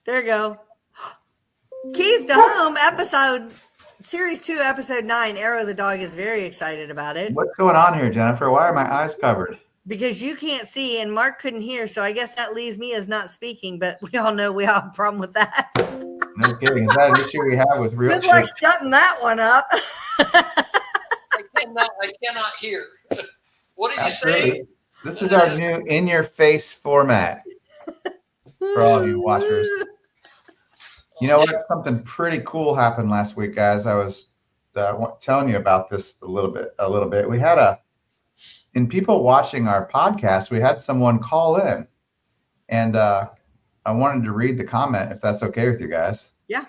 There you go. Keys to Home, Series 2, Episode 9. Arrow the dog is very excited about it. What's going on here, Jennifer? Why are my eyes covered? Because you can't see and Mark couldn't hear, so I guess that leaves me as not speaking, but we all know we have a problem with that. No kidding. Is that an issue we have with real Good luck shutting that one up. I cannot hear. What did you say? This is our new in-your-face format for all of you watchers. You know what? Something pretty cool happened last week, guys. I was telling you about this a little bit. We had in people watching our podcast, we had someone call in, and I wanted to read the comment if that's okay with you guys. Yeah.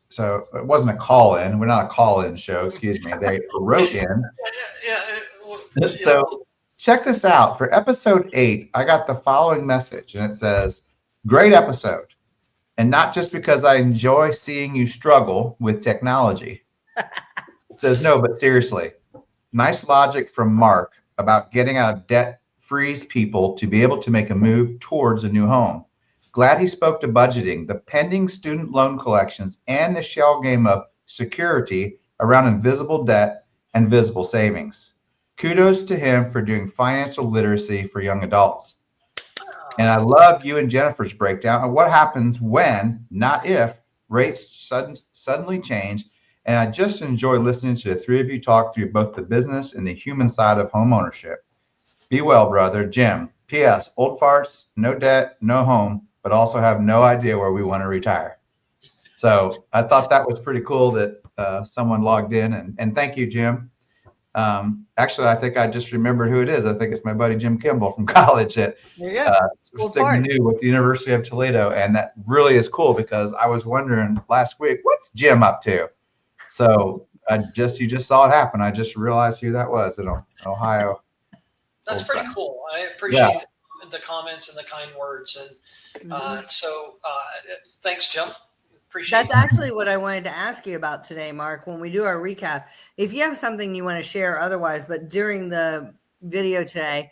So it wasn't a call in. We're not a call in show. Excuse me. They wrote in. So check this out. For episode 8, I got the following message, and it says, "Great episode. And not just because I enjoy seeing you struggle with technology." It says, "No, but seriously, nice logic from Mark about getting out of debt frees people to be able to make a move towards a new home. Glad he spoke to budgeting, the pending student loan collections, and the shell game of security around invisible debt and visible savings. Kudos to him for doing financial literacy for young adults. And I love you and Jennifer's breakdown of what happens when, not if, rates suddenly change. And I just enjoy listening to the three of you talk through both the business and the human side of home ownership. Be well, brother. Jim. P.S. Old farts, no debt, no home, but also have no idea where we want to retire." So I thought that was pretty cool that someone logged in. And thank you, Jim. Actually, I think I just remembered who it is. I think it's my buddy Jim Kimball from college at Sigma Nu with the University of Toledo. And that really is cool because I was wondering last week, what's Jim up to? So you just saw it happen. I just realized who that was in Ohio. That's pretty cool. I appreciate the comments and the kind words. And thanks, Jim. That's actually what I wanted to ask you about today, Mark, when we do our recap. If you have something you want to share otherwise, but during the video today,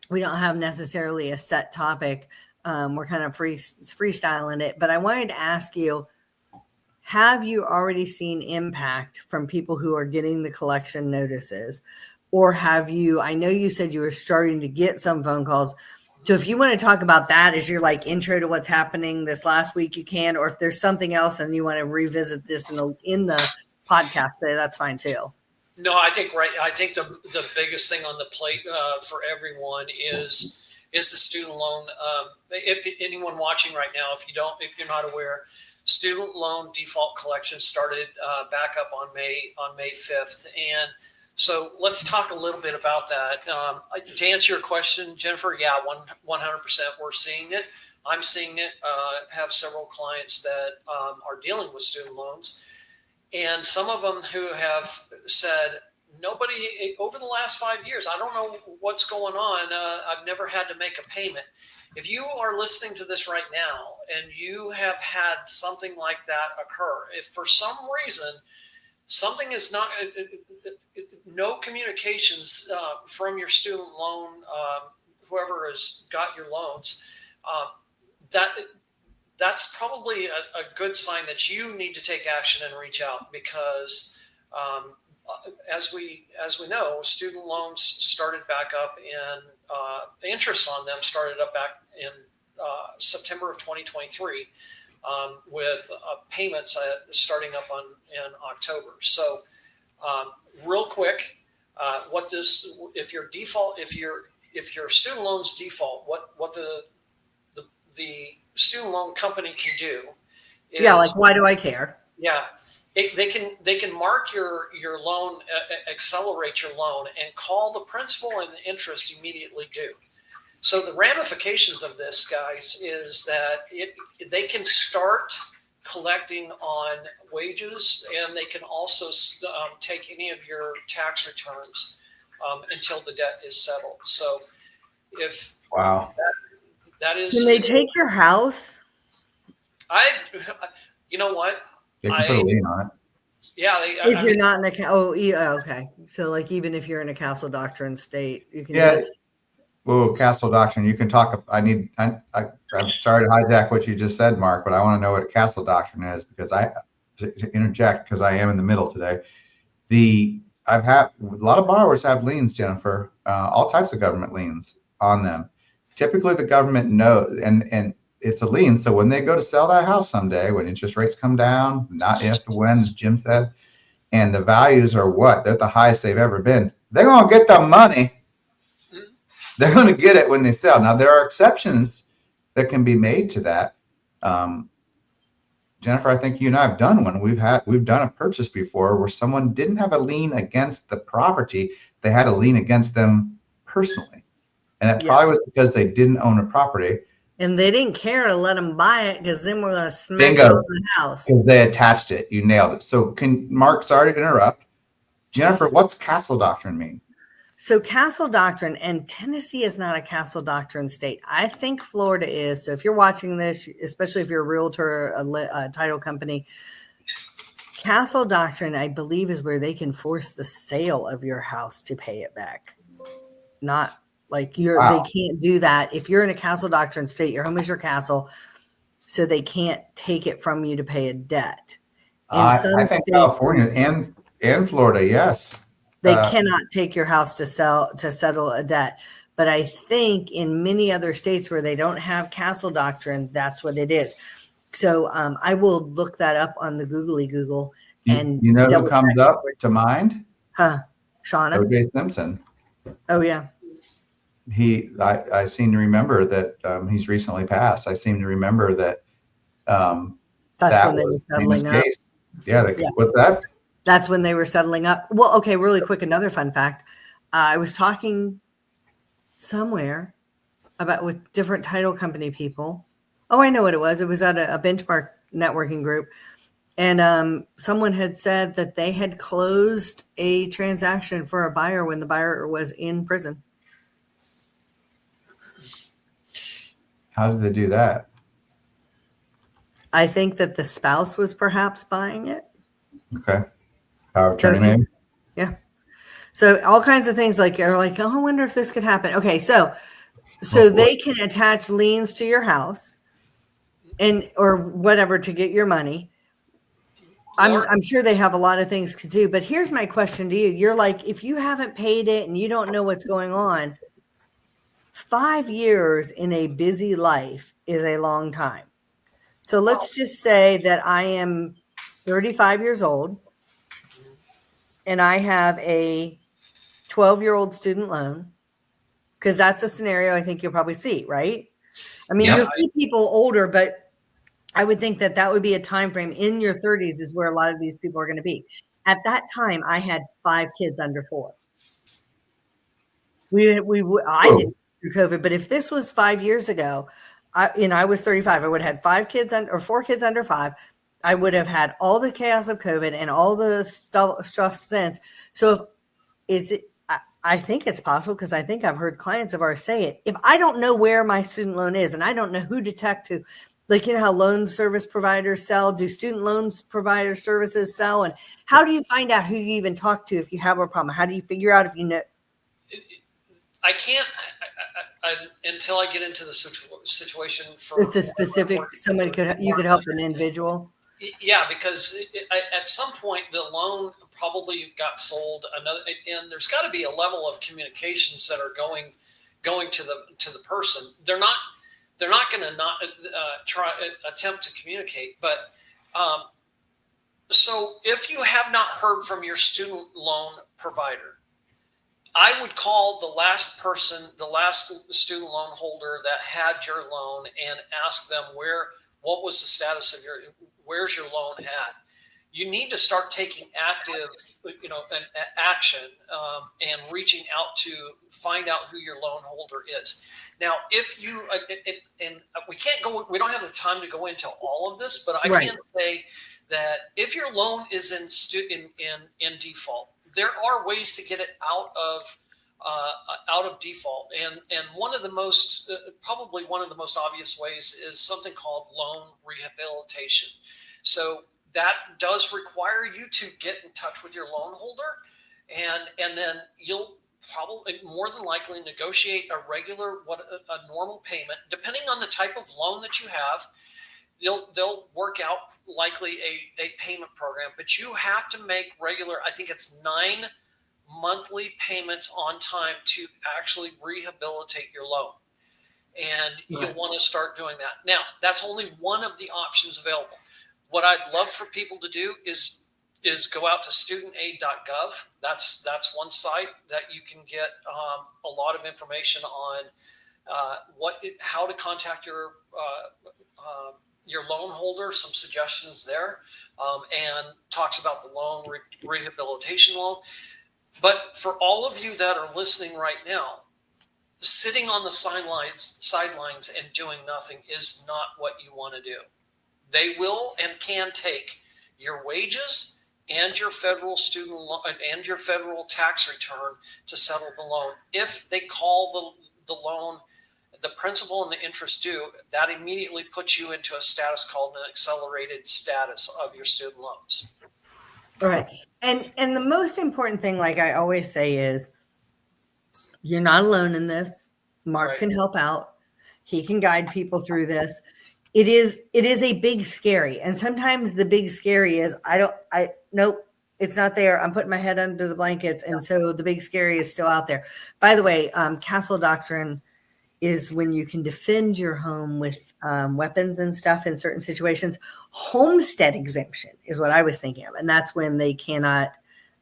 we don't have necessarily a set topic. We're kind of freestyling it. But I wanted to ask you, have you already seen impact from people who are getting the collection notices? Or have you, I know you said you were starting to get some phone calls. So if you want to talk about that as your intro to what's happening this last week, you can, or if there's something else and you want to revisit this in the podcast today, that's fine too. No, I think the biggest thing on the plate for everyone is the student loan. If anyone watching right now, if you're not aware, student loan default collection started back up on May 5th. And so let's talk a little bit about that. To answer your question, Jennifer, 100% we're seeing it. I'm seeing it. Have several clients that are dealing with student loans. And some of them who have said, nobody over the last 5 years, I don't know what's going on. I've never had to make a payment. If you are listening to this right now and you have had something like that occur, if for some reason something is not, no communications from your student loan, whoever has got your loans, that's probably a good sign that you need to take action and reach out because as we know, student loans started back up in interest on them started up back in September of 2023 with payments starting up in October. So real quick, if your student loans default, what the student loan company can do is, why do I care? They can mark your loan, accelerate your loan, and call the principal and the interest immediately due. So the ramifications of this, guys, is that they can start collecting on wages, and they can also take any of your tax returns until the debt is settled. So if that is, can they take your house? You know what? They can put a lien on it. Yeah, if you're not in a okay. So even if you're in a Castle Doctrine state, you can. Yeah. Whoa, castle doctrine. You can talk. I'm sorry to hijack what you just said, Mark, but I want to know what a castle doctrine is because to interject because I am in the middle today. I've had a lot of borrowers have liens, Jennifer, all types of government liens on them. Typically, the government knows, and it's a lien. So when they go to sell that house someday, when interest rates come down, not if, when, as Jim said, and the values are what? They're the highest they've ever been. They're going to get the money. They're going to get it when they sell. Now, there are exceptions that can be made to that. Jennifer, I think you and I have done one. We've done a purchase before where someone didn't have a lien against the property. They had a lien against them personally. And that probably was because they didn't own a property. And they didn't care to let them buy it because then we're going to smack Bingo. it on the house. Because they attached it. You nailed it. So Mark, sorry to interrupt. Jennifer, what's castle doctrine mean? So castle doctrine, and Tennessee is not a castle doctrine state. I think Florida is. So if you're watching this, especially if you're a realtor, a title company, castle doctrine, I believe, is where they can force the sale of your house to pay it back. Not like they can't do that. If you're in a castle doctrine state, your home is your castle. So they can't take it from you to pay a debt. I think California and Florida, yes. They cannot take your house to settle a debt. But I think in many other states where they don't have castle doctrine, that's what it is. So I will look that up on the Google. And you know who comes up to mind? Shauna? O.J. Simpson. Oh, yeah. I seem to remember that he's recently passed. I seem to remember that that's when they were settling up. Yeah. What's that? That's when they were settling up. Well, okay, really quick, another fun fact. I was talking somewhere with different title company people. Oh, I know what it was. It was at a benchmark networking group. And someone had said that they had closed a transaction for a buyer when the buyer was in prison. How did they do that? I think that the spouse was perhaps buying it. Okay. Power of attorney, maybe? Yeah. So all kinds of things are like, oh, I wonder if this could happen. Okay, so they can attach liens to your house or whatever to get your money. I'm sure they have a lot of things to do, but here's my question to you. You're like, if you haven't paid it and you don't know what's going on, 5 years in a busy life is a long time. So let's just say that I am 35 years old and I have a 12-year-old student loan, because that's a scenario I think you'll probably see, right? I mean, you'll see people older, but I would think that would be a time frame in your 30s is where a lot of these people are going to be. At that time, I had 5 kids under 4. I didn't through COVID, but if this was 5 years ago, I was 35, I would have had 4 kids under 5. I would have had all the chaos of COVID and all the stuff since. So I think it's possible, because I think I've heard clients of ours say it. If I don't know where my student loan is and I don't know who to talk to, like, you know how loan service providers sell, do student loans provider services sell? And how do you find out who you even talk to if you have a problem? How do you figure out if you know? I can't until I get into the situation for It's a specific, you could help an individual. Yeah, because at some point the loan probably got sold. And there's got to be a level of communications that are going to the person. They're not going to not attempt to communicate. But so if you have not heard from your student loan provider, I would call the last student loan holder that had your loan and ask them what was the status of where's your loan at? You need to start taking active, action and reaching out to find out who your loan holder is. Now, if you and we don't have the time to go into all of this, but I can say that if your loan is in default, there are ways to get it out of default, and one of the most probably one of the most obvious ways is something called loan rehabilitation. So that does require you to get in touch with your loan holder, and then probably more than likely negotiate a normal payment, depending on the type of loan that you have. They'll work out likely a payment program, but you have to make regular, I think it's 9 monthly payments on time to actually rehabilitate your loan. And you'll want to start doing that. Now, that's only one of the options available. What I'd love for people to do is go out to studentaid.gov. That's one site that you can get a lot of information on how to contact your loan holder, some suggestions there, and talks about the loan rehabilitation loan. But for all of you that are listening right now, sitting on the sidelines and doing nothing is not what you want to do. They will and can take your wages and your federal student loan and your federal tax return to settle the loan. If they call the loan, the principal and the interest due, that immediately puts you into a status called an accelerated status of your student loans. Right. And the most important thing, like I always say, is you're not alone in this. Mark can help out. He can guide people through this. It is a big scary. And sometimes the big scary is nope, it's not there. I'm putting my head under the blankets. And so the big scary is still out there. By the way, castle doctrine is when you can defend your home with weapons and stuff in certain situations. Homestead exemption is what I was thinking of. And that's when they cannot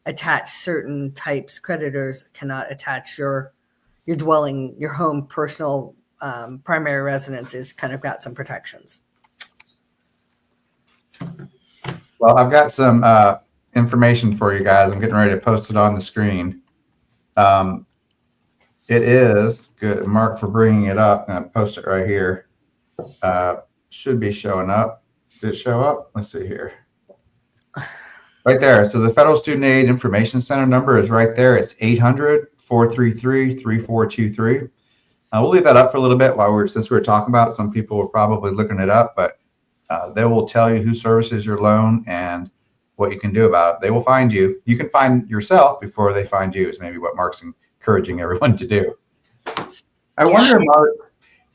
attach certain types, creditors cannot attach your dwelling, your home, personal primary residence is kind of got some protections. Well, I've got some information for you guys. I'm getting ready to post it on the screen. It is good, Mark, for bringing it up. I'm going to post it right here. Should be showing up. Did it show up? Let's see here. Right there. So the Federal Student Aid Information Center number is right there. It's 800-433-3423. We'll leave that up for a little bit since we're talking about it. Some people were probably looking it up, but they will tell you who services your loan and what you can do about it. They will find you. You can find yourself before they find you, is maybe what Mark's encouraging everyone to do. I wonder, Mark,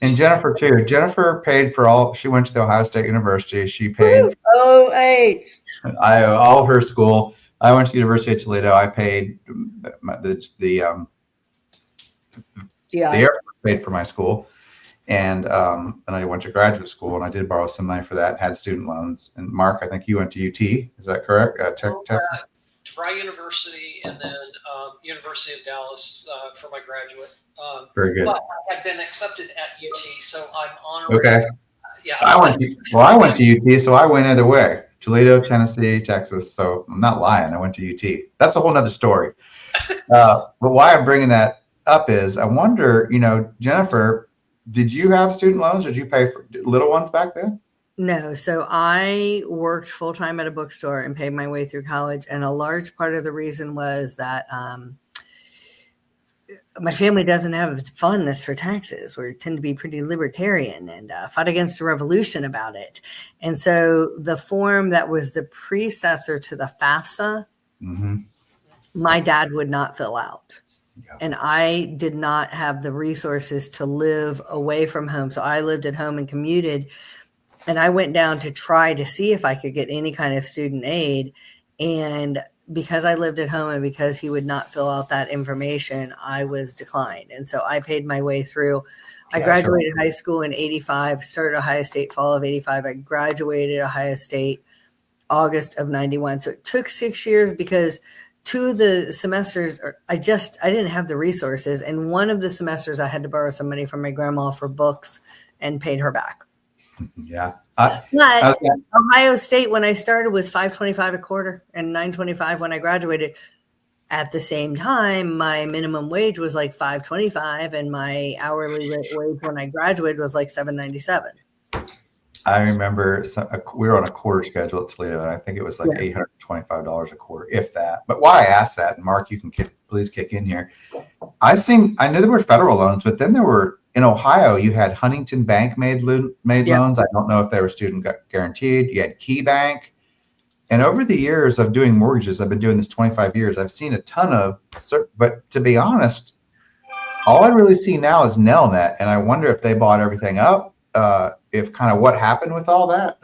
and Jennifer too. Jennifer paid for she went to the Ohio State University. She paid all of her school. I went to the University of Toledo. I paid the Air Force paid for my school. And I went to graduate school, and I did borrow some money for that, had student loans. And Mark, I think you went to UT. Is that correct? Texas? DeVry University, and then University of Dallas for my graduate. Very good. But I had been accepted at UT, so I'm honored. Okay. Yeah. I went to UT, so I went either way. Toledo, Tennessee, Texas. So I'm not lying. I went to UT. That's a whole nother story. But why I'm bringing that up is I wonder, Jennifer, did you have student loans? Did you pay for little ones back then? No. So I worked full-time at a bookstore and paid my way through college. And a large part of the reason was that my family doesn't have fondness for taxes. We tend to be pretty libertarian and fought against the revolution about it. And so the form that was the predecessor to the FAFSA, my dad would not fill out. Yeah. And I did not have the resources to live away from home. So I lived at home and commuted. And I went down to try to see if I could get any kind of student aid. And because I lived at home and because he would not fill out that information, I was declined. And so I paid my way through. I graduated high school in 85, started Ohio State fall of 85. I graduated Ohio State August of 91. So it took 6 years because 2 of the semesters, I didn't have the resources. And one of the semesters I had to borrow some money from my grandma for books and paid her back. Yeah. But Ohio State, when I started, was $5.25 a quarter and $9.25 when I graduated. At the same time, my minimum wage was like $5.25 and my hourly wage when I graduated was like $7.97. I remember we were on a quarter schedule at Toledo, and I think it was like $825 a quarter, if that. But why I asked that, and Mark, you can please kick in here. I knew there were federal loans, but then there were, in Ohio, you had Huntington Bank made loans. I don't know if they were student guaranteed. You had Key Bank. And over the years of doing mortgages, I've been doing this 25 years. I've seen a ton of, but to be honest, all I really see now is Nelnet, and I wonder if they bought everything up. If kind of what happened with all that,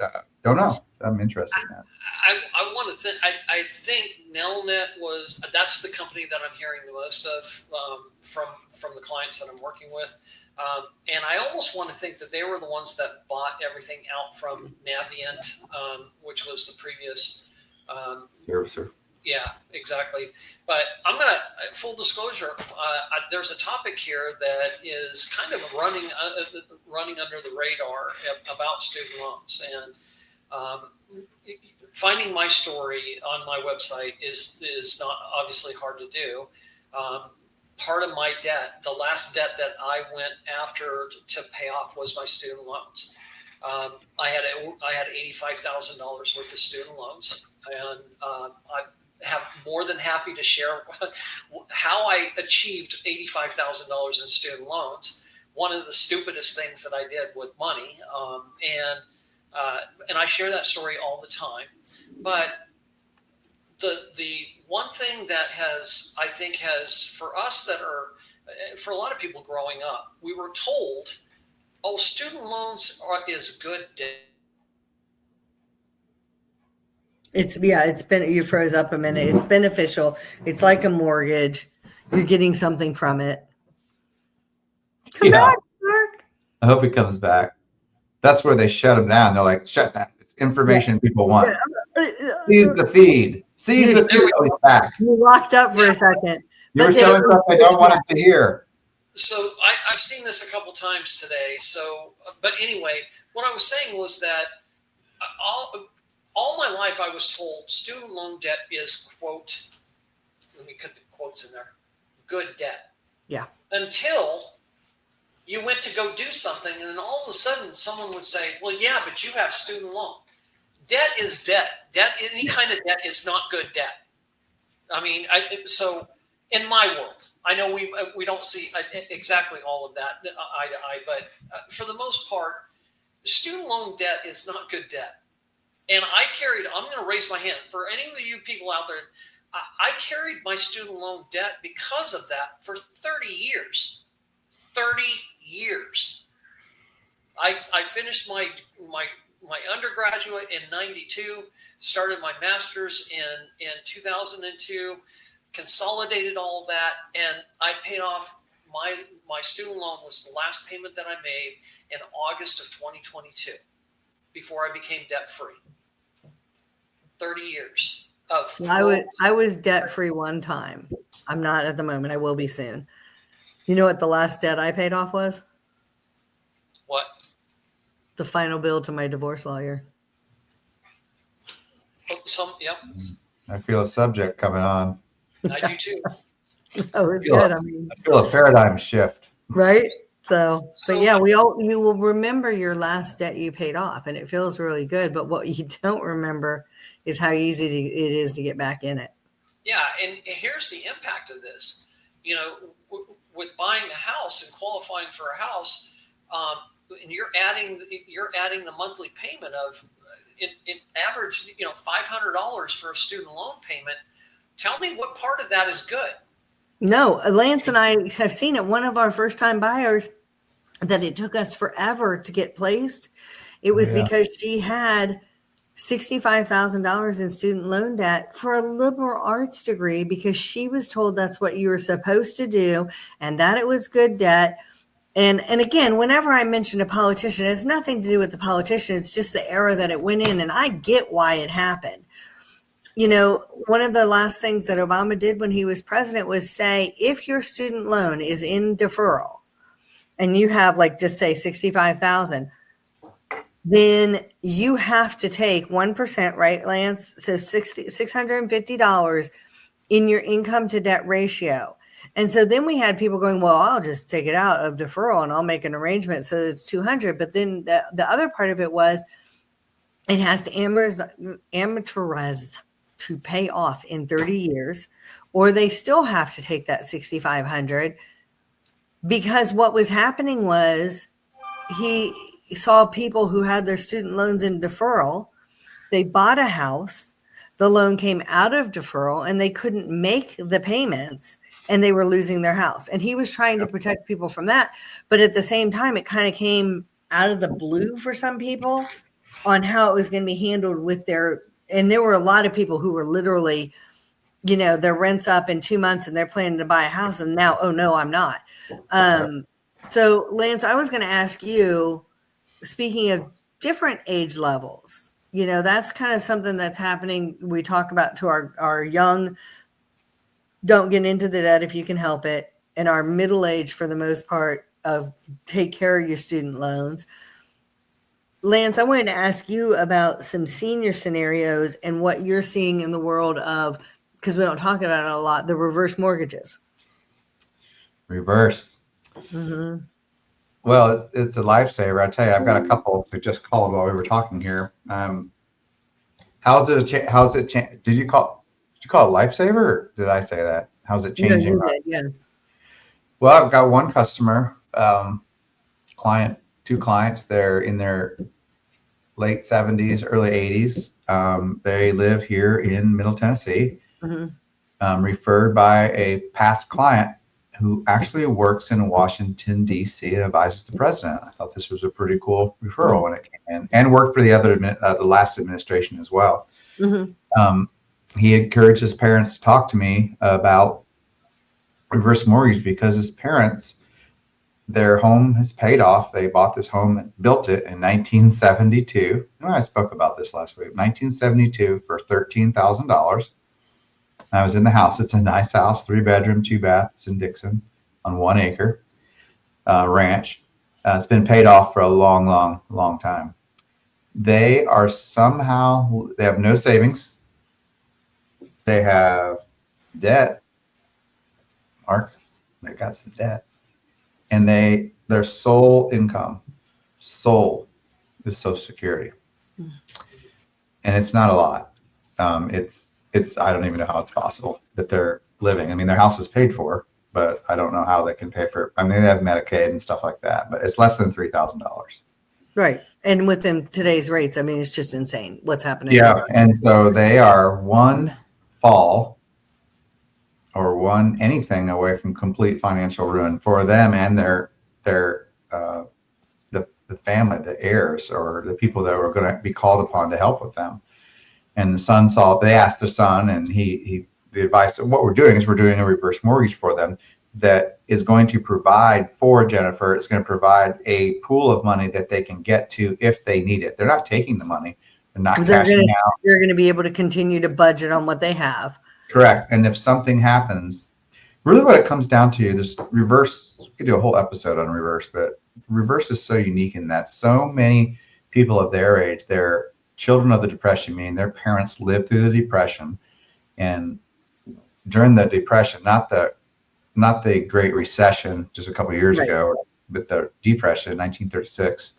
don't know. I'm interested in that. I want to think. I think Nelnet that's the company that I'm hearing the most of from the clients that I'm working with. And I almost want to think that they were the ones that bought everything out from Navient, which was the previous servicer. Yeah, exactly. But I'm going to, full disclosure, there's a topic here that is kind of running under the radar about student loans. And finding my story on my website is not obviously hard to do. Part of my debt, the last debt that I went after to pay off was my student loans. I had $85,000 worth of student loans, and I have more than happy to share how I achieved $85,000 in student loans. One of the stupidest things that I did with money, and I share that story all the time. But the one thing that I think has for us that are, for a lot of people growing up, we were told, oh, student loans is good debt. It's been, you froze up a minute. It's beneficial. It's like a mortgage. You're getting something from it. Come back, Mark. I hope he comes back. That's where they shut him down. They're like, shut down. It's information people want. Seize the feed. Seize the feed. Oh, he's back. You locked up for a second. You were showing stuff they don't want us to hear. So I've seen this a couple times today. So, but anyway, what I was saying was that all my life I was told student loan debt is, quote, let me put the quotes in there, good debt. Yeah. Until you went to go do something, and then all of a sudden someone would say, well, yeah, but you have student loan. Debt is debt. Debt, any kind of debt is not good debt. I mean, so in my world, I know we don't see exactly all of that eye to eye, but for the most part, student loan debt is not good debt. And I'm going to raise my hand for any of you people out there. I carried my student loan debt because of that for 30 years. 30 years. I finished my undergraduate in 92, started my master's in 2002, consolidated all of that, and I paid off my student loan was the last payment that I made in August of 2022 before I became debt free. 30 years of I was debt free one time. I'm not at the moment. I will be soon. You know what the last debt I paid off was? What? The final bill to my divorce lawyer. Yep. I feel a subject coming on. I do too. Oh, it's good. I feel a paradigm shift. Right? So yeah, you will remember your last debt you paid off, and it feels really good. But what you don't remember is how easy it is to get back in it. Yeah, and here's the impact of this. You know, with buying a house and qualifying for a house, and you're adding the monthly payment of in average, $500 for a student loan payment. Tell me what part of that is good. No, Lance and I have seen it. One of our first time buyers that it took us forever to get placed. It was because she had $65,000 in student loan debt for a liberal arts degree because she was told that's what you were supposed to do and that it was good debt. And again, whenever I mention a politician, it has nothing to do with the politician. It's just the era that it went in, and I get why it happened. You know, one of the last things that Obama did when he was president was say, if your student loan is in deferral and you have just say 65,000, then you have to take 1%, right, Lance? So $650 in your income to debt ratio. And so then we had people going, well, I'll just take it out of deferral and I'll make an arrangement so it's 200. But then the other part of it was it has to amortize to pay off in 30 years, or they still have to take that $6,500 because what was happening was he saw people who had their student loans in deferral. They bought a house. the loan came out of deferral and they couldn't make the payments and they were losing their house. And he was trying to protect people from that. But at the same time, it kind of came out of the blue for some people on how it was going to be handled with their, and there were a lot of people who were literally, you know, their rent's up in 2 months and they're planning to buy a house and now, oh no, I'm not. So Lance, I was going to ask you, speaking of different age levels, you know, that's kind of something that's happening. We talk about to our young, don't get into the debt if you can help it. And our middle age, for the most part, of take care of your student loans. Lance, I wanted to ask you about some senior scenarios and what you're seeing in the world of, because we don't talk about it a lot, the reverse mortgages. Reverse. Mm-hmm. Well, it's a lifesaver. I tell you, I've got a couple who just called while we were talking here. How's it? Did you call it lifesaver? Or did I say that? How's it changing? No, you did, yeah. Well, I've got one customer, two clients. They're in their late 70s, early 80s. They live here in Middle Tennessee, referred by a past client who actually works in Washington, D.C. and advises the president. I thought this was a pretty cool referral when it came in, and worked for the last administration as well. He encouraged his parents to talk to me about reverse mortgage because his parents, their home is paid off. They bought this home and built it in 1972. I spoke about this last week. 1972 for $13,000. I was in the house. It's a nice house, 3-bedroom, 2 baths in Dixon on 1 acre ranch. It's been paid off for a long, long, long time. They have no savings. They have debt. Mark, they got some debt. And their sole income is Social Security. And it's not a lot. It's I don't even know how it's possible that they're living. I mean, their house is paid for, but I don't know how they can pay for it. I mean, they have Medicaid and stuff like that, but it's less than $3,000. Right. And within today's rates, I mean, it's just insane what's happening. Yeah. And so they are one fall or anything away from complete financial ruin for them and their the family, the heirs, or the people that were going to be called upon to help with them. And the son they asked the son, and the advice of what we're doing is we're doing a reverse mortgage for them that is going to provide for Jennifer. It's going to provide a pool of money that they can get to if they need it. They're not taking the money. They're not cashing out. They're going to be able to continue to budget on what they have. Correct. And if something happens, really what it comes down to, there's reverse. We could do a whole episode on reverse, but reverse is so unique in that so many people of their age, they're children of the Depression, meaning their parents lived through the Depression. And during the Depression, not the Great Recession just a couple of years ago, but the Depression in 1936.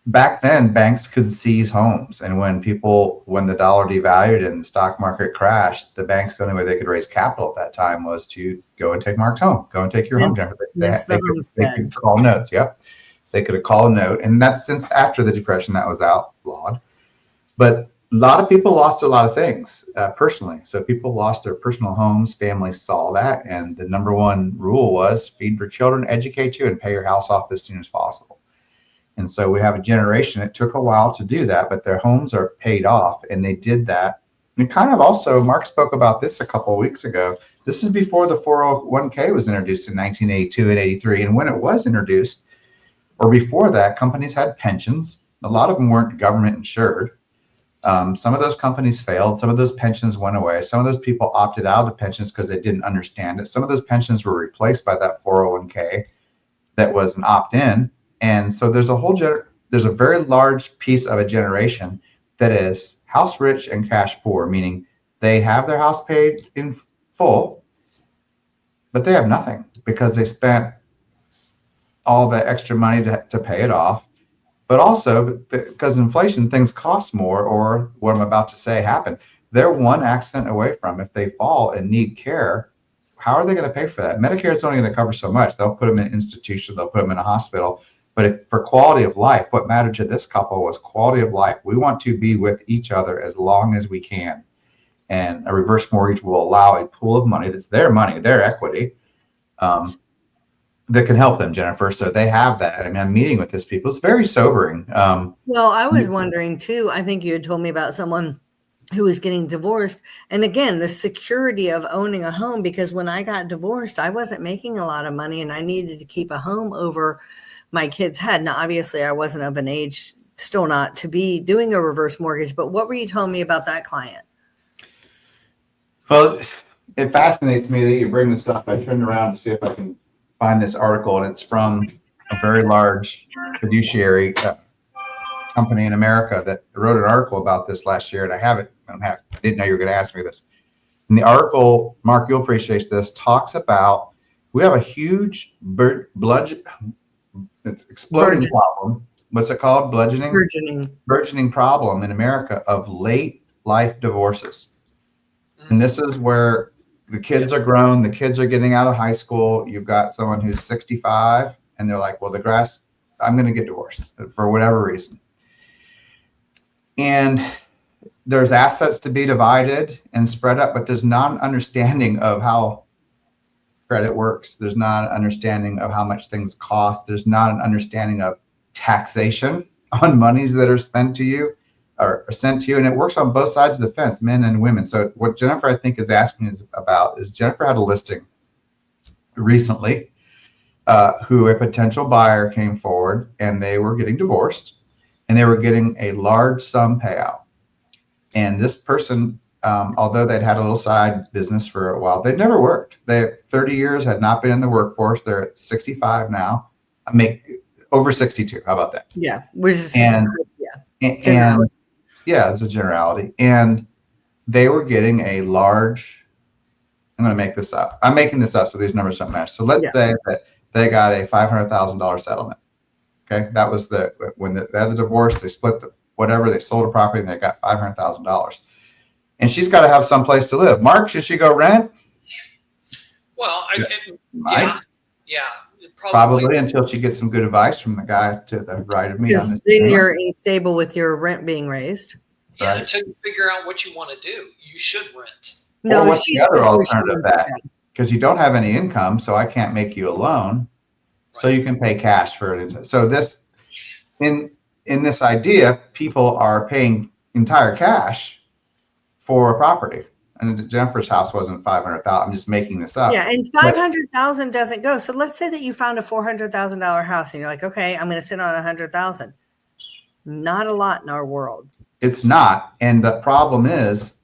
Back then, banks could seize homes. And when the dollar devalued and the stock market crashed, the banks, the only way they could raise capital at that time was to go and take Mark's home. Go and take your home, Jennifer. They could call notes. Yep. They could have called a note. And that's since after the Depression that was outlawed. But a lot of people lost a lot of things personally. So people lost their personal homes. Families saw that. And the number one rule was feed your children, educate you, and pay your house off as soon as possible. And so we have a generation. It took a while to do that, but their homes are paid off. And they did that. And kind of also, Mark spoke about this a couple of weeks ago. This is before the 401k was introduced in 1982 and 83. And when it was introduced, or before that, companies had pensions. A lot of them weren't government insured. Some of those companies failed. Some of those pensions went away. Some of those people opted out of the pensions because they didn't understand it. Some of those pensions were replaced by that 401k that was an opt-in. And so there's a very large piece of a generation that is house rich and cash poor, meaning they have their house paid in full, but they have nothing because they spent all the extra money to pay it off. But also because inflation, things cost more, or what I'm about to say happened. They're one accident away from, if they fall and need care, how are they going to pay for that? Medicare is only going to cover so much. They'll put them in an institution, they'll put them in a hospital. But for quality of life, what mattered to this couple was quality of life. We want to be with each other as long as we can. And a reverse mortgage will allow a pool of money that's their money, their equity, that can help them, Jennifer. So they have that. I mean, I'm meeting with these people. It's very sobering. Well, I was wondering too. I think you had told me about someone who was getting divorced. And again, the security of owning a home, because when I got divorced, I wasn't making a lot of money and I needed to keep a home over my kid's head. Now, obviously, I wasn't of an age, still not, to be doing a reverse mortgage. But what were you telling me about that client? Well, it fascinates me that you bring this up. I turned around to see if I can find this article, and it's from a very large fiduciary company in America that wrote an article about this last year, and I didn't know you were going to ask me this. And the article, Mark, you'll appreciate this, talks about we have a huge it's exploding problem. What's it called? Burgeoning problem in America of late life divorces. And this is where the kids are grown, the kids are getting out of high school. You've got someone who's 65 and they're like, well, I'm going to get divorced for whatever reason. And there's assets to be divided and spread up, but there's not an understanding of how credit works. There's not an understanding of how much things cost. There's not an understanding of taxation on monies that are spent to you or sent to you. And it works on both sides of the fence, men and women. So what Jennifer, I think, is asking about is Jennifer had a listing recently who a potential buyer came forward and they were getting divorced and they were getting a large sum payout. And this person, although they'd had a little side business for a while, they'd never worked. They 30 years had not been in the workforce. They're at 65 now. Over 62. How about that? Yeah. And yeah, it's a generality. And they were getting a large, I'm going to make this up. I'm making this up so these numbers don't match. So let's say that they got a $500,000 settlement. Okay. That was when they had the divorce, they split whatever, they sold a property and they got $500,000. And she's got to have some place to live. Mark, should she go rent? Well, yeah. Probably until she gets some good advice from the guy to the right of me. Because then you're unstable with your rent being raised. Yeah, right. Until you figure out what you want to do, you should rent. No, what's the other alternative because you don't have any income, so I can't make you a loan, right. So you can pay cash for it. So this, in this idea, people are paying entire cash for a property. And Jennifer's house wasn't $500,000. I'm just making this up. Yeah, and $500,000 doesn't go. So let's say that you found a $400,000 house, and you're like, okay, I'm going to sit on $100,000. Not a lot in our world. It's not, and the problem is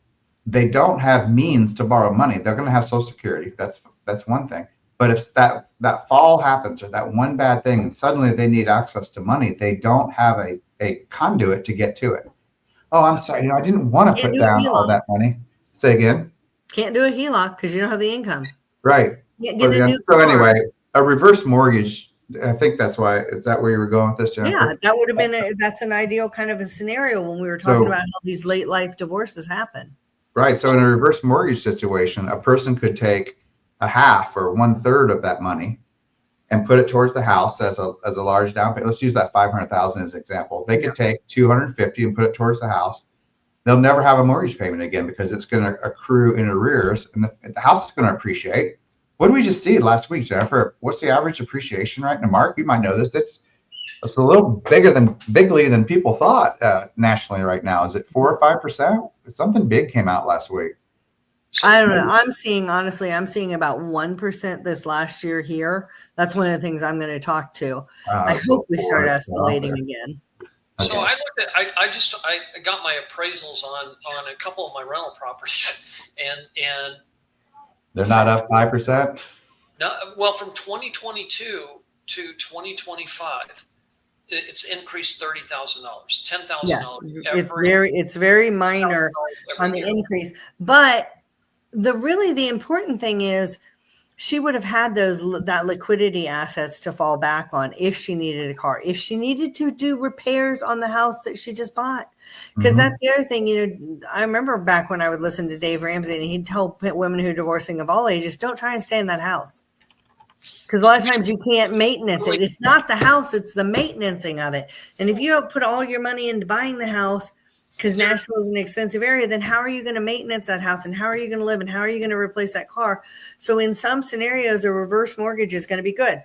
they don't have means to borrow money. They're going to have Social Security. That's one thing. But if that fall happens or that one bad thing, and suddenly they need access to money, they don't have a conduit to get to it. Oh, I'm sorry. I didn't want to put down all that money. Say again? Can't do a HELOC because you don't have the income. Right. So anyway, a reverse mortgage, I think that's why, is that where you were going with this, Jennifer? Yeah, that would have been, that's an ideal kind of a scenario when we were talking about how these late life divorces happen. Right. So in a reverse mortgage situation, a person could take a half or 1/3 of that money and put it towards the house as a large down payment. Let's use that $500,000 as an example. They could take $250 and put it towards the house. They'll never have a mortgage payment again because it's going to accrue in arrears and the house is going to appreciate. What did we just see last week, Jennifer? What's the average appreciation right now? Mark, you might know this. It's a little bigly than people thought nationally right now. Is it 4 or 5%? Something big came out last week. I don't know. I'm seeing about 1% this last year here. That's one of the things I'm going to talk to. I hope we start escalating again. Okay. So I looked at, I got my appraisals on a couple of my rental properties and they're not up 5%. No, well, from 2022 to 2025, it's increased $30,000, $10,000. Yes, it's very minor on the increase, but the important thing is she would have had that liquidity assets to fall back on if she needed a car, if she needed to do repairs on the house that she just bought. Because that's the other thing, I remember back when I would listen to Dave Ramsey and he'd tell women who are divorcing of all ages, don't try and stay in that house. Because a lot of times you can't maintenance it. It's not the house, it's the maintenancing of it. And if you don't put all your money into buying the house, because Nashville is an expensive area, then how are you going to maintenance that house? And how are you going to live? And how are you going to replace that car? So in some scenarios, a reverse mortgage is going to be good.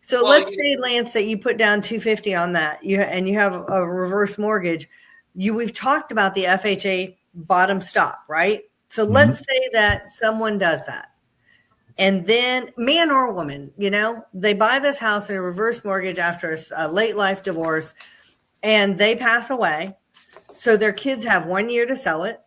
So let's say, Lance, that you put down $250 on that, and you have a reverse mortgage. We've talked about the FHA bottom stop, right? So let's say that someone does that. And then, man or woman, they buy this house in a reverse mortgage after a late life divorce, and they pass away. So their kids have 1 year to sell it.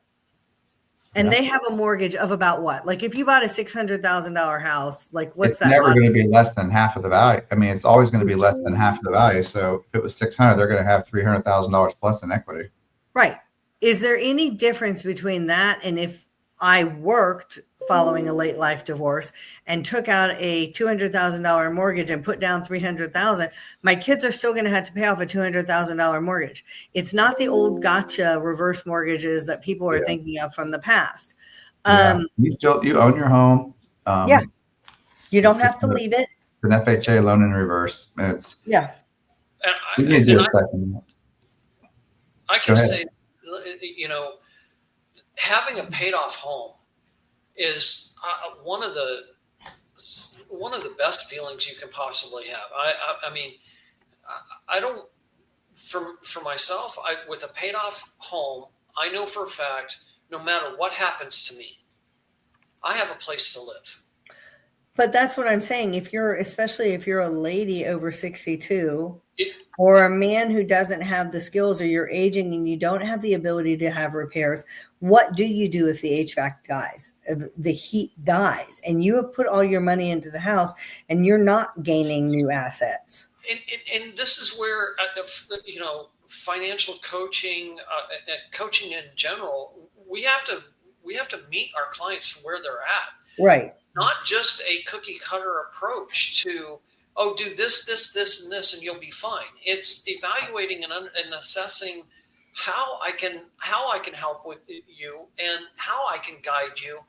And they have a mortgage of about what? Like if you bought a $600,000 house, like what's it's that? It's never going to be less than half of the value. I mean, it's always going to be less than half of the value. So if it was 600, they're going to have $300,000 plus in equity. Right. Is there any difference between that and if I worked following a late life divorce and took out a $200,000 mortgage and put down $300,000, my kids are still going to have to pay off a $200,000 mortgage. It's not the old gotcha reverse mortgages that people are thinking of from the past. You own your home. You don't have to leave it. An FHA loan in reverse. It's And we need to do a second. I can say, having a paid off home is one of the best feelings you can possibly have. I mean, I don't, for myself, with a paid off home, I know for a fact, no matter what happens to me, I have a place to live. But that's what I'm saying. Especially if you're a lady over 62 or a man who doesn't have the skills, or you're aging and you don't have the ability to have repairs, what do you do if the HVAC dies, the heat dies, and you have put all your money into the house and you're not gaining new assets? And this is where, financial coaching, coaching in general, we have to meet our clients where they're at. Right. Not just a cookie cutter approach to, do this, and this, and you'll be fine. It's evaluating and assessing how I can help with you and how I can guide you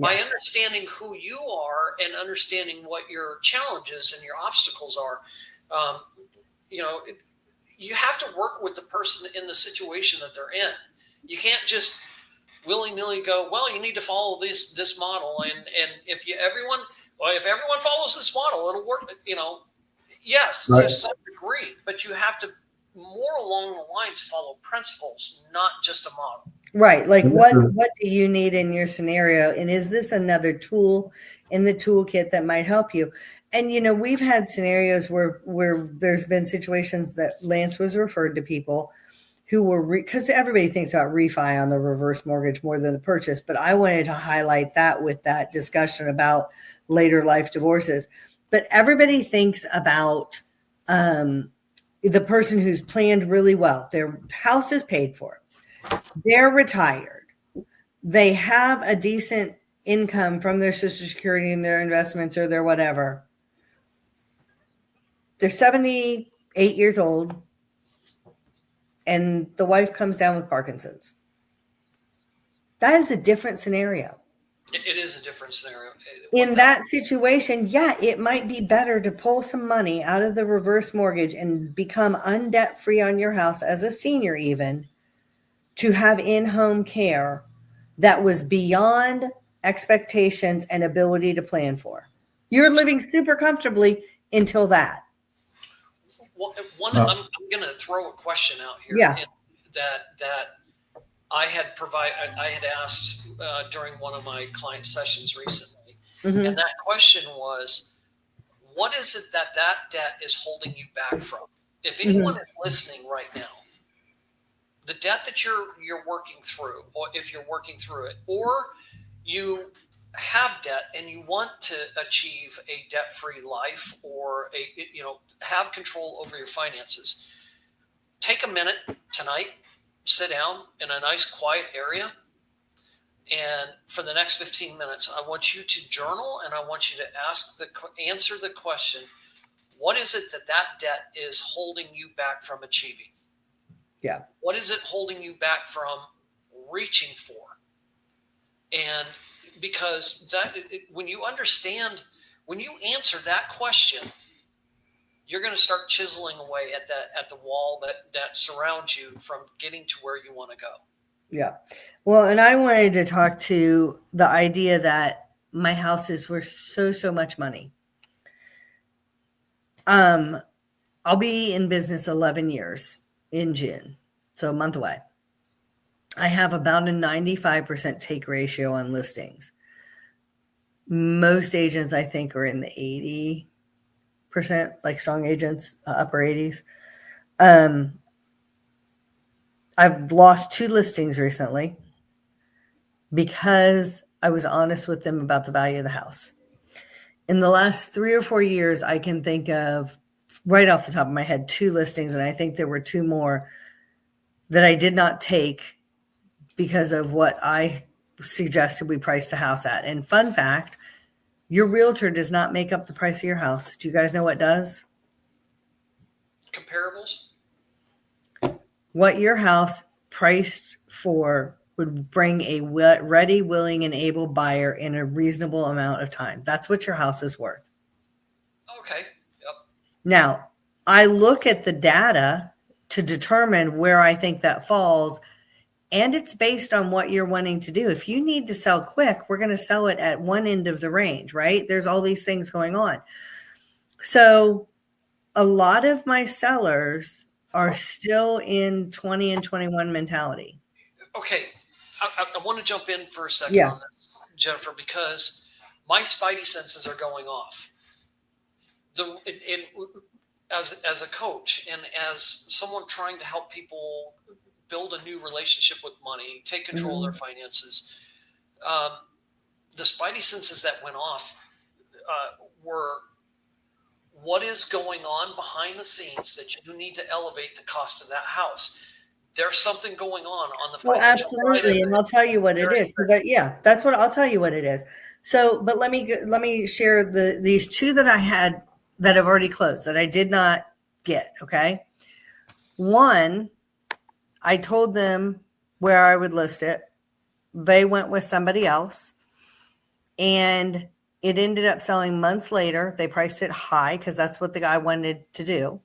by understanding who you are and understanding what your challenges and your obstacles are. You have to work with the person in the situation that they're in. You can't just willy-nilly go, well, you need to follow this model, and if everyone follows this model, it'll work. Yes, right, to some degree, but you have to more along the lines follow principles, not just a model. Right. Like what do you need in your scenario, and is this another tool in the toolkit that might help you? And we've had scenarios where there's been situations that Lance was referred to people who were, because everybody thinks about refi on the reverse mortgage more than the purchase. But I wanted to highlight that with that discussion about later life divorces. But everybody thinks about the person who's planned really well. Their house is paid for. They're retired. They have a decent income from their Social Security and their investments or their whatever. They're 78 years old. And the wife comes down with Parkinson's. That is a different scenario. It is a different scenario. In that situation, it might be better to pull some money out of the reverse mortgage and become undebt free on your house as a senior, even to have in-home care that was beyond expectations and ability to plan for. You're living super comfortably until that. I'm going to throw a question out here. That I had asked during one of my client sessions recently, and that question was, what is it that debt is holding you back from? If anyone is listening right now, the debt that you're working through, or if you're working through it, or you have debt and you want to achieve a debt-free life, or have control over your finances, take a minute tonight, sit down in a nice quiet area, and for the next 15 minutes, I want you to journal, and I want you to answer the question, what is it that debt is holding you back from achieving? Yeah. What is it holding you back from reaching for? And because when you understand When you answer that question, you're going to start chiseling away at the wall that surrounds you from getting to where you want to go. Yeah. Well, and I wanted to talk to the idea that my house is worth so much money. I'll be in business 11 years in June, so a month away. I have about a 95% take ratio on listings. Most agents, I think, are in the 80%, like strong agents, upper 80s. I've lost 2 listings recently because I was honest with them about the value of the house. In the last 3 or 4 years, I can think of right off the top of my head 2 listings, and I think there were 2 more that I did not take because of what I suggested we price the house at. And fun fact, your realtor does not make up the price of your house. Do you guys know what does? Comparables? What your house priced for would bring a ready, willing, and able buyer in a reasonable amount of time. That's what your house is worth. Okay. Yep. Now, I look at the data to determine where I think that falls, and it's based on what you're wanting to do. If you need to sell quick, we're going to sell it at one end of the range, right? There's all these things going on. So a lot of my sellers are still in 20 and 21 mentality. Okay. I want to jump in for a second on this, Jennifer, because my spidey senses are going off. As a coach and as someone trying to help people build a new relationship with money, take control of their finances, the spidey senses that went off were what is going on behind the scenes that you need to elevate the cost of that house. There's something going on the financial side. Absolutely, and I'll tell you what it is, because that's what I'll tell you what it is. So, but let me share these 2 that I had that have already closed that I did not get. Okay, one, I told them where I would list it. They went with somebody else, and it ended up selling months later. They priced it high because that's what the guy wanted to do.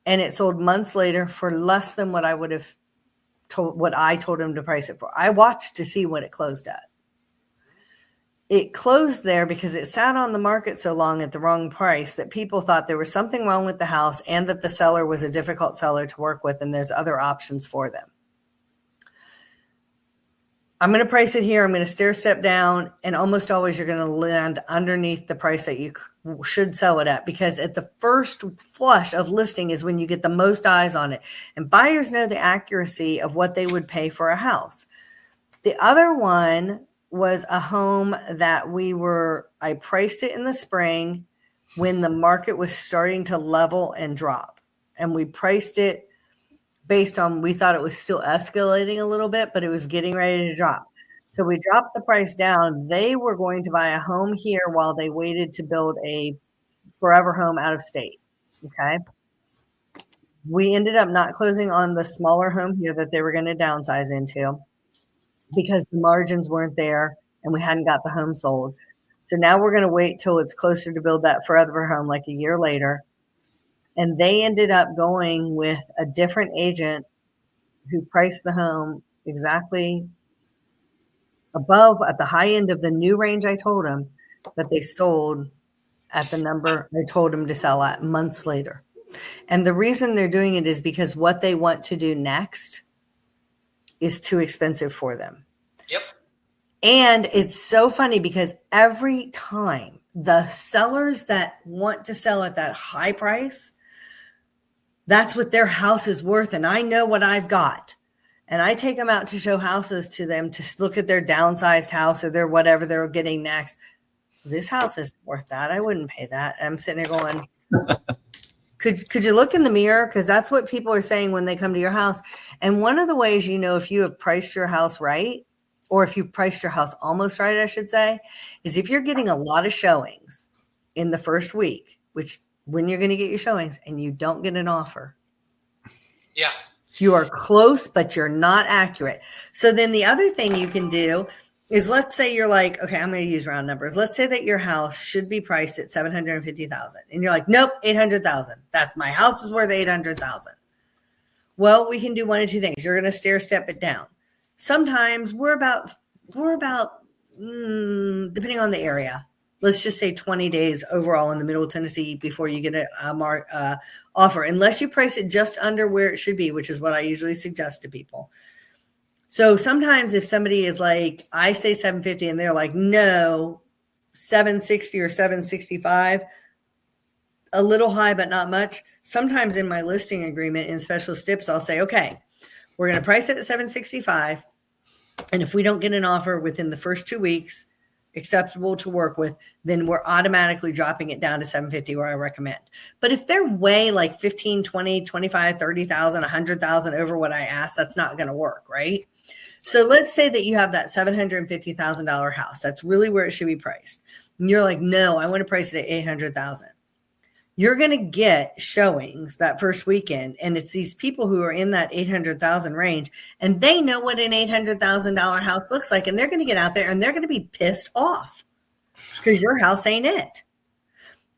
And it sold months later for less than what I would have what I told him to price it for. I watched to see what it closed at. It closed there because it sat on the market so long at the wrong price that people thought there was something wrong with the house and that the seller was a difficult seller to work with and there's other options for them. I'm going to price it here. I'm going to stair step down, and almost always you're going to land underneath the price that you should sell it at, because at the first flush of listing is when you get the most eyes on it, and buyers know the accuracy of what they would pay for a house. The other one was a home that I priced it in the spring when the market was starting to level and drop, and we priced it based on, we thought it was still escalating a little bit, but it was getting ready to drop. So we dropped the price down. They were going to buy a home here while they waited to build a forever home out of state. Okay. We ended up not closing on the smaller home here that they were going to downsize into because the margins weren't there and we hadn't got the home sold. So now we're going to wait till it's closer to build that forever home, like a year later. And they ended up going with a different agent who priced the home exactly above at the high end of the new range I told them, but they sold at the number I told them to sell at months later. And the reason they're doing it is because what they want to do next is too expensive for them. Yep. And it's so funny because every time the sellers that want to sell at that high price, that's what their house is worth. And I know what I've got. And I take them out to show houses to them to look at their downsized house or their whatever they're getting next. This house isn't worth that. I wouldn't pay that. And I'm sitting there going, could you look in the mirror? Because that's what people are saying when they come to your house. And one of the ways you know if you have priced your house right, or if you've priced your house almost right, I should say, is if you're getting a lot of showings in the first week, which when you're going to get your showings and you don't get an offer. Yeah. You are close, but you're not accurate. So then the other thing you can do is, let's say you're like, okay, I'm going to use round numbers. Let's say that your house should be priced at 750,000, and you're like, nope, 800,000. That's my house is worth 800,000. Well, we can do one of two things. You're going to stair step it down. Sometimes we're about depending on the area, let's just say 20 days overall in the middle of Tennessee before you get a offer, unless you price it just under where it should be, which is what I usually suggest to people. So sometimes if somebody is like, I say 750 and they're like, no, 760 or 765, a little high, but not much. Sometimes in my listing agreement in special steps, I'll say, okay, we're going to price it at 765. And if we don't get an offer within the first 2 weeks acceptable to work with, then we're automatically dropping it down to 750 where I recommend. But if they're way like 15, 20, 25, 30,000, 100,000 over what I asked, that's not going to work. Right. So let's say that you have that $750,000 house. That's really where it should be priced. And you're like, no, I want to price it at 800,000. You're going to get showings that first weekend. And it's these people who are in that 800,000 range, and they know what an $800,000 house looks like. And they're going to get out there and they're going to be pissed off because your house ain't it.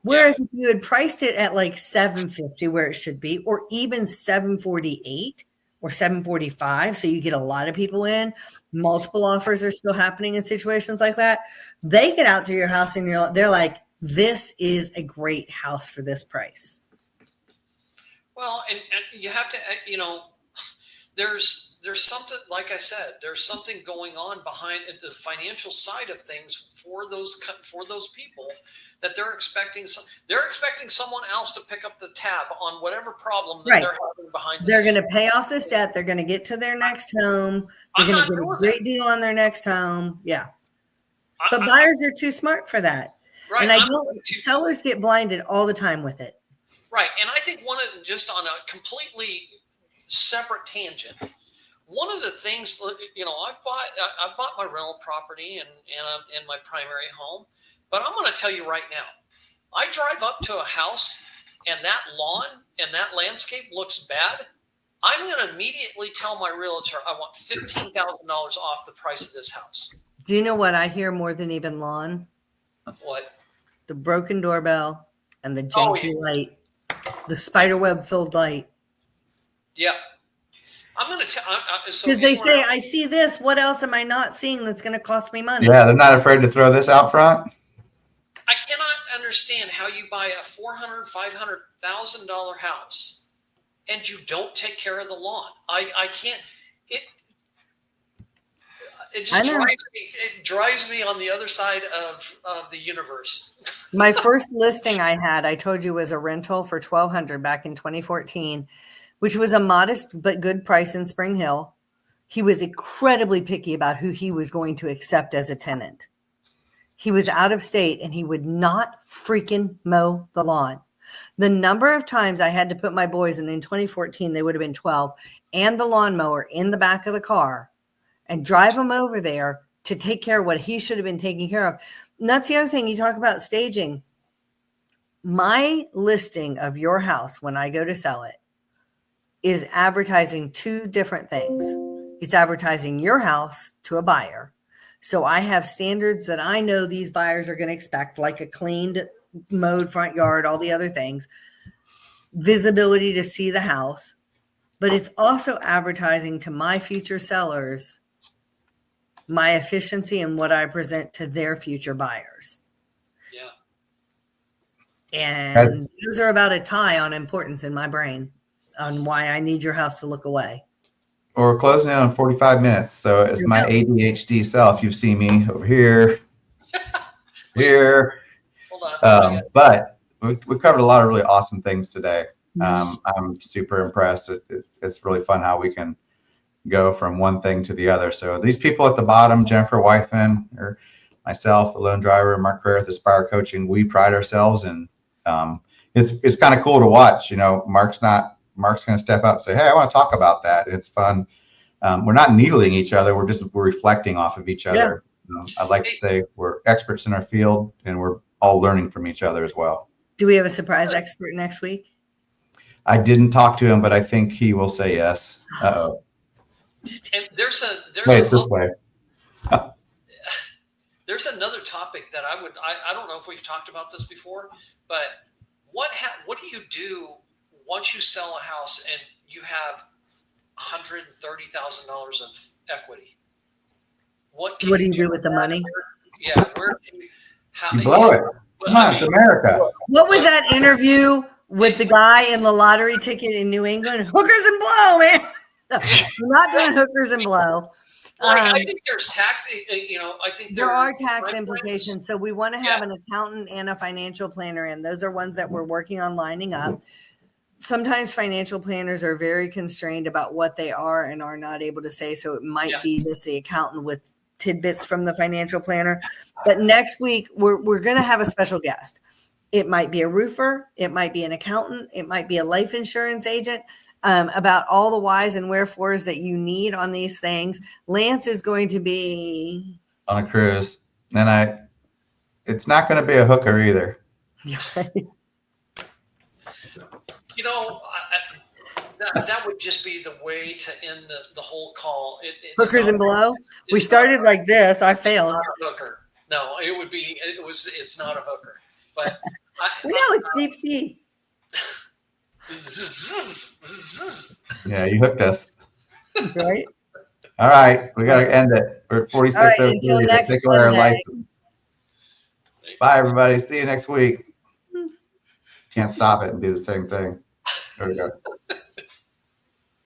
Whereas if you had priced it at like 750 where it should be, or even 748 or 745, so you get a lot of people in, multiple offers are still happening in situations like that. They get out to your house and they're like, this is a great house for this price. Well, and you have to, there's something, like I said, there's something going on behind the financial side of things for those people that they're expecting someone else to pick up the tab on whatever problem that they're having behind. They're going to pay off this debt. They're going to get to their next home. They're going to get a great deal on their next home. Yeah. But buyers are too smart for that. Right. And sellers get blinded all the time with it. Right. And I think just on a completely separate tangent, one of the things, I've bought my rental property and my primary home, but I'm going to tell you right now, I drive up to a house and that lawn and that landscape looks bad. I'm going to immediately tell my realtor, I want $15,000 off the price of this house. Do you know what I hear more than even lawn? What? The broken doorbell and the janky light, the spiderweb filled light. Yeah. I'm going to tell, because they say, I see this. What else am I not seeing that's going to cost me money? Yeah. They're not afraid to throw this out front. I cannot understand how you buy a $400,000, $500,000 house and you don't take care of the lawn. I can't, it drives me on the other side of the universe. My first listing I told you, was a rental for $1,200 back in 2014, which was a modest but good price in Spring Hill. He was incredibly picky about who he was going to accept as a tenant. He was out of state and he would not freaking mow the lawn. The number of times I had to put my boys, and in 2014 they would have been 12, and the lawnmower in the back of the car and drive him over there to take care of what he should have been taking care of. And that's the other thing. You talk about staging. My listing of your house when I go to sell it is advertising two different things. It's advertising your house to a buyer. So I have standards that I know these buyers are going to expect, like a cleaned, mowed front yard, all the other things, visibility to see the house. But it's also advertising to my future sellers my efficiency and what I present to their future buyers. Yeah. And those are about a tie on importance in my brain on why I need your house to look away. We're closing in on 45 minutes. So it's my ADHD self. You've seen me over here, here. Hold on. But we covered a lot of really awesome things today. I'm super impressed. It's really fun how we can go from one thing to the other. So these people at the bottom, Jennifer Weithman, or myself, a lone driver, Mark Fair with Aspire Coaching, we pride ourselves, and it's kind of cool to watch. Mark's going to step up and say, hey, I want to talk about that. It's fun. We're not needling each other. We're reflecting off of each other. Yeah. I'd like to say we're experts in our field, and we're all learning from each other as well. Do we have a surprise expert next week? I didn't talk to him, but I think he will say yes. Uh-oh. And there's it's this way. there's another topic that I don't know if we've talked about this before, but what do you do once you sell a house and you have $130,000 of equity? What do you do with the money? Where you blow it. Come on, it's America. What was that interview with the guy in the lottery ticket in New England? Hookers and blow, man. We're not doing hookers and blow. I think there's tax. I think there are tax implications. So we want to have an accountant and a financial planner in. Those are ones that we're working on lining up. Sometimes financial planners are very constrained about what they are and are not able to say. So it might be just the accountant with tidbits from the financial planner. But next week, we're going to have a special guest. It might be a roofer. It might be an accountant. It might be a life insurance agent. About all the whys and wherefores that you need on these things. Lance is going to be on a cruise, and it's not going to be a hooker either. That would just be the way to end the whole call. Hookers and blow. We started like this. I failed. Not a hooker. No, it would be. It's not a hooker. But it's deep sea. Yeah, you hooked us. Right. All right, we got to end it. We're at 46:03. Right, take away our license. Bye, everybody. See you next week. Can't stop it and do the same thing. There we go.